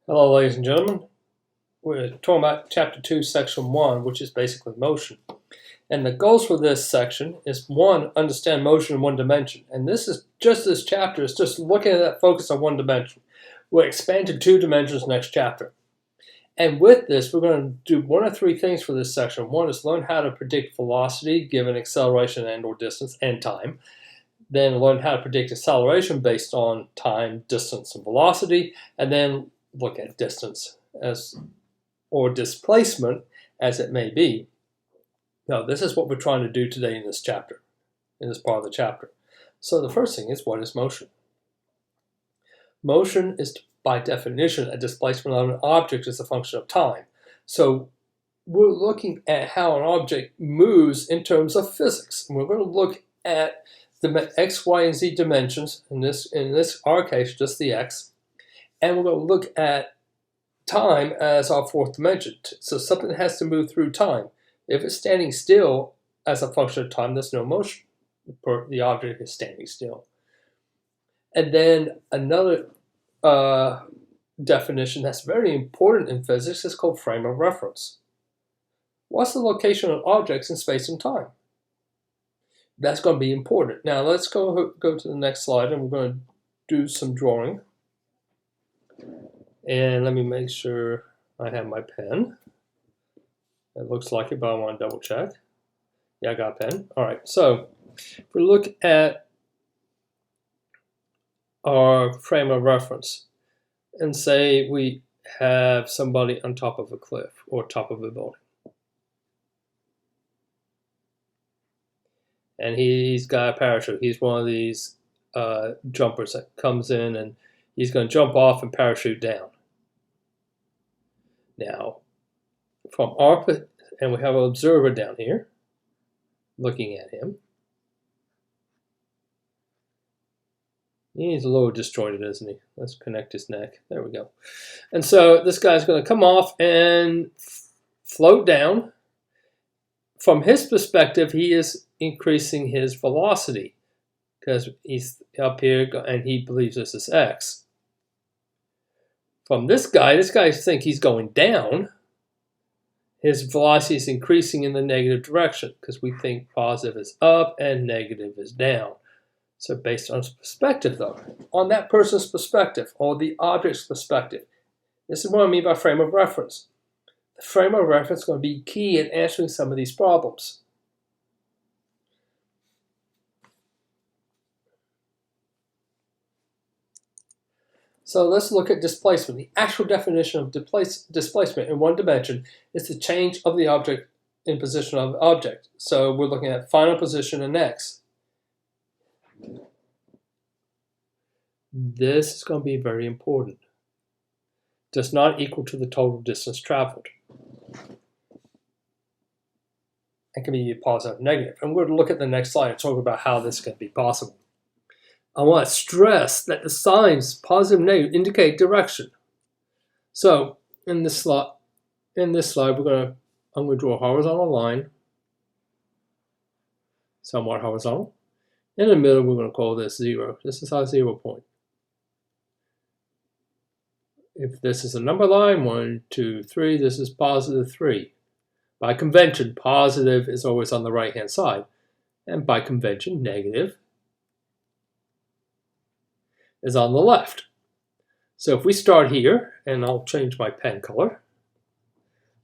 Hello, ladies and gentlemen. We're talking about Chapter 2, Section 1, which is basically motion. And the goals for this section is, one, understand motion in one dimension. And this chapter is just looking at that focus on one dimension. We'll expand to two dimensions next chapter. And with this, we're going to do one of three things for this section. One is learn how to predict velocity given acceleration and/or distance and time. Then learn how to predict acceleration based on time, distance, and velocity. And then look at distance or displacement as it may be. Now, this is what we're trying to do today in this chapter, in this part of the chapter. So the first thing is, what is motion? Motion is, by definition, a displacement of an object as a function of time. So we're looking at how an object moves in terms of physics. And we're going to look at the x, y, and z dimensions, in our case, just the x. And we're going to look at time as our fourth dimension. So something has to move through time. If it's standing still as a function of time, there's no motion. The object is standing still. And then another definition that's very important in physics is called frame of reference. What's the location of objects in space and time? That's going to be important. Now let's go to the next slide, and we're going to do some drawing. And let me make sure I have my pen. It looks like it, but I want to double check. Yeah, I got a pen. All right, so if we look at our frame of reference and say we have somebody on top of a cliff or top of a building. And he's got a parachute. He's one of these jumpers that comes in, and he's going to jump off and parachute down. Now, and we have an observer down here looking at him. He's a little disjointed, isn't he? Let's connect his neck. There we go. And so this guy's going to come off and float down. From his perspective, he is increasing his velocity because he's up here and he believes this is x. From this guy thinks he's going down. His velocity is increasing in the negative direction because we think positive is up and negative is down. So based on his perspective, though, on that person's perspective or the object's perspective, this is what I mean by frame of reference. The frame of reference is going to be key in answering some of these problems. So let's look at displacement. The actual definition of displacement in one dimension is the change of the object in position of the object. So we're looking at final position in x. This is going to be very important. Does not equal to the total distance traveled. It can be positive or negative. And we're going to look at the next slide and talk about how this can be possible. I want to stress that the signs, positive and negative, indicate direction. So in this slide, I'm going to draw a horizontal line, somewhat horizontal. In the middle, we're going to call this 0. This is our 0 point. If this is a number line, 1, 2, 3, this is positive 3. By convention, positive is always on the right-hand side. And by convention, negative is on the left. So if we start here, and I'll change my pen color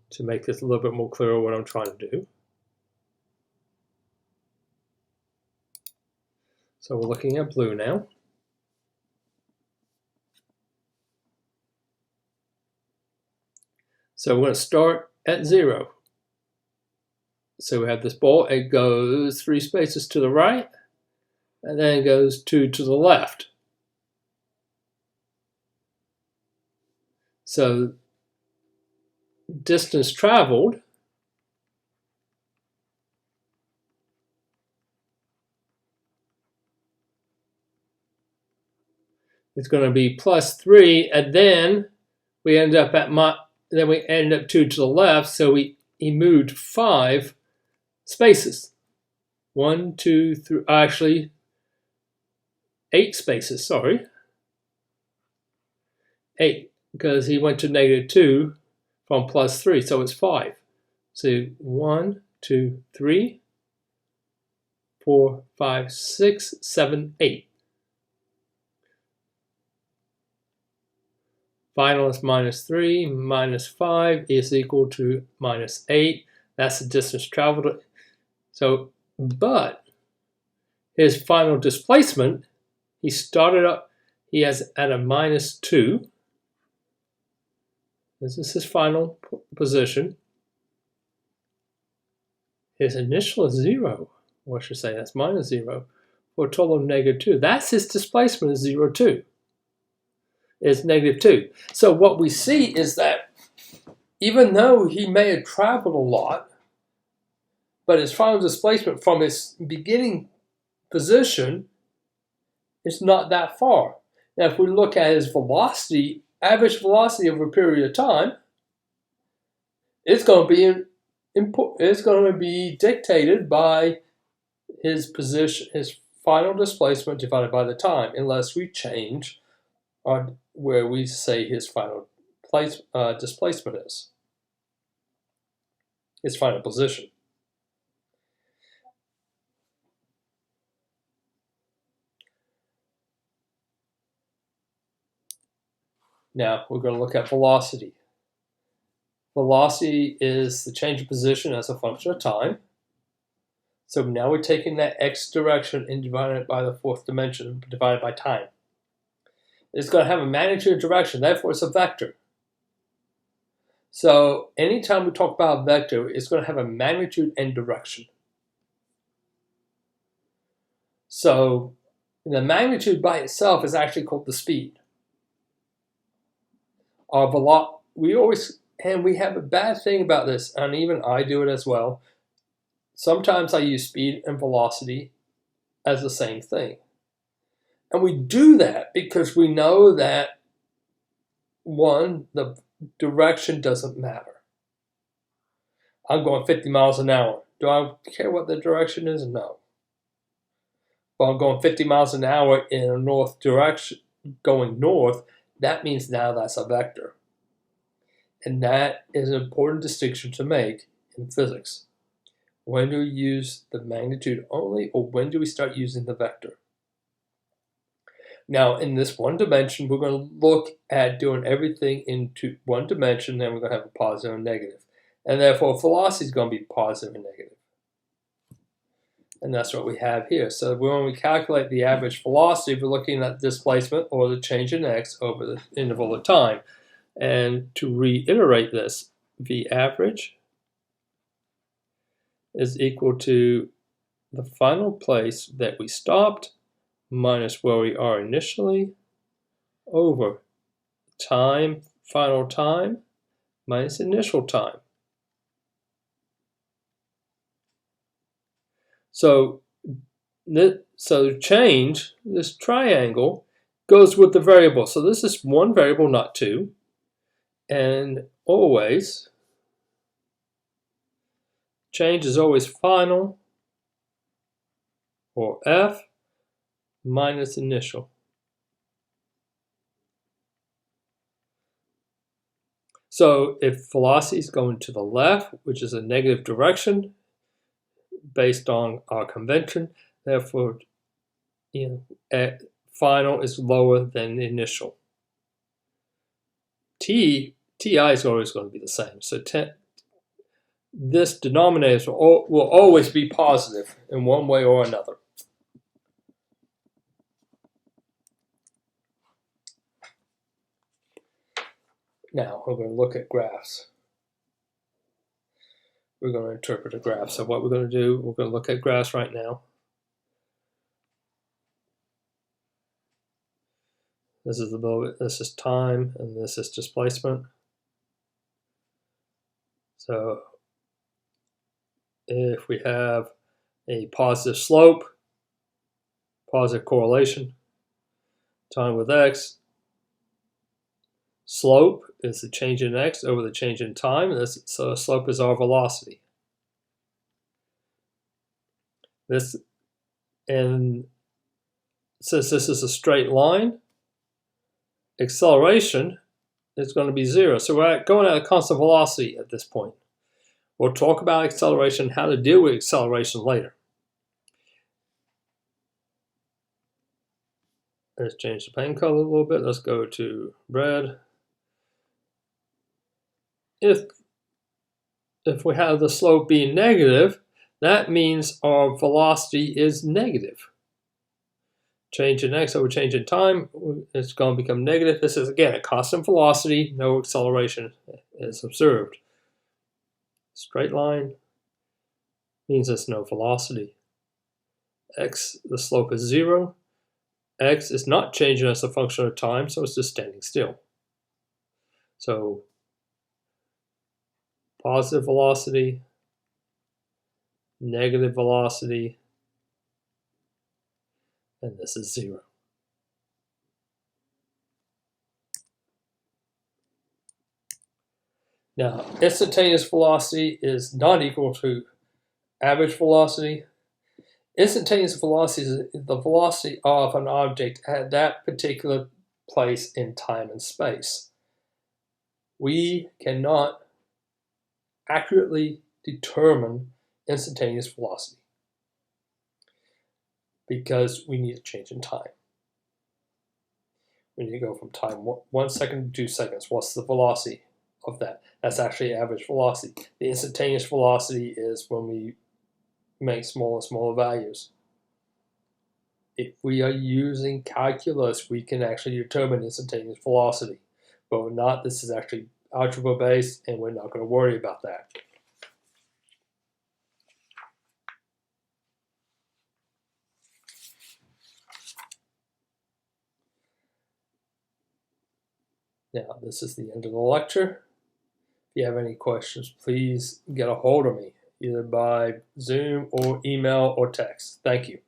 to make this a little bit more clear what I'm trying to do. So we're looking at blue now. So we're going to start at 0. So we have this ball, it goes 3 spaces to the right, and then it goes 2 to the left. So distance traveled is going to be plus 3, and then we end up at 2 to the left, so he moved 5 spaces. 1, 2, 3, actually 8 spaces, sorry. 8. because he went to -2 from +3, so it's 5. So 1, 2, 3, 4, 5, 6, 7, 8. Final is -3 minus 5 is equal to -8. That's the distance traveled. So, but his final displacement, he started up, he has at a -2. This is his final position. His initial is 0, or I should say that's -0, for a total of -2. That's his displacement is 0, 2. Is -2. So what we see is that even though he may have traveled a lot, but his final displacement from his beginning position is not that far. Now, if we look at his velocity, average velocity over a period of time, it's going to be dictated by his position, his final displacement divided by the time, unless we change where we say his final displacement is, his final position. Now we're going to look at velocity. Velocity is the change of position as a function of time. So now we're taking that x direction and dividing it by the fourth dimension, divided by time. It's going to have a magnitude and direction, therefore it's a vector. So anytime we talk about a vector, it's going to have a magnitude and direction. So the magnitude by itself is actually called the speed. Our we have a bad thing about this, and even I do it as well. Sometimes I use speed and velocity as the same thing. And we do that because we know that, one, the direction doesn't matter. I'm going 50 miles an hour. Do I care what the direction is? No. But I'm going 50 miles an hour in a north direction, going north, that means now that's a vector. And that is an important distinction to make in physics. When do we use the magnitude only, or when do we start using the vector? Now, in this one dimension, we're going to look at doing everything into one dimension, then we're going to have a positive and negative. And therefore, velocity is going to be positive and negative. And that's what we have here. So when we calculate the average velocity, we're looking at displacement or the change in x over the interval of time. And to reiterate this, V average is equal to the final place that we stopped minus where we are initially over time, final time, minus initial time. So change, this triangle, goes with the variable. So this is one variable, not two. And always, change is always final, or F, minus initial. So if velocity is going to the left, which is a negative direction, based on our convention, therefore, final is lower than initial. Ti is always going to be the same. So this denominator will always be positive in one way or another. Now we're going to look at graphs. We're going to interpret a graph. So what we're going to do, we're going to look at graphs right now. This is time, and this is displacement. So if we have a positive slope, positive correlation, time with x, slope is the change in x over the change in time. So slope is our velocity. And since this is a straight line, acceleration is going to be 0. So we're going at a constant velocity at this point. We'll talk about acceleration, how to deal with acceleration later. Let's change the pen color a little bit. Let's go to red. If we have the slope being negative, that means our velocity is negative. Change in x over change in time, it's going to become negative. This is, again, a constant velocity, no acceleration is observed. Straight line means there's no velocity. X, the slope is 0. X is not changing as a function of time, so it's just standing still. So positive velocity, negative velocity, and this is 0. Now, instantaneous velocity is not equal to average velocity. Instantaneous velocity is the velocity of an object at that particular place in time and space. We cannot accurately determine instantaneous velocity because we need a change in time. We need to go from time 1 second to 2 seconds. What's the velocity of that? That's actually average velocity. The instantaneous velocity is when we make smaller and smaller values. If we are using calculus, we can actually determine instantaneous velocity. But we're not. This is actually algebra based, and we're not going to worry about that. Now, this is the end of the lecture. If you have any questions, please get a hold of me, either by Zoom or email or text. Thank you.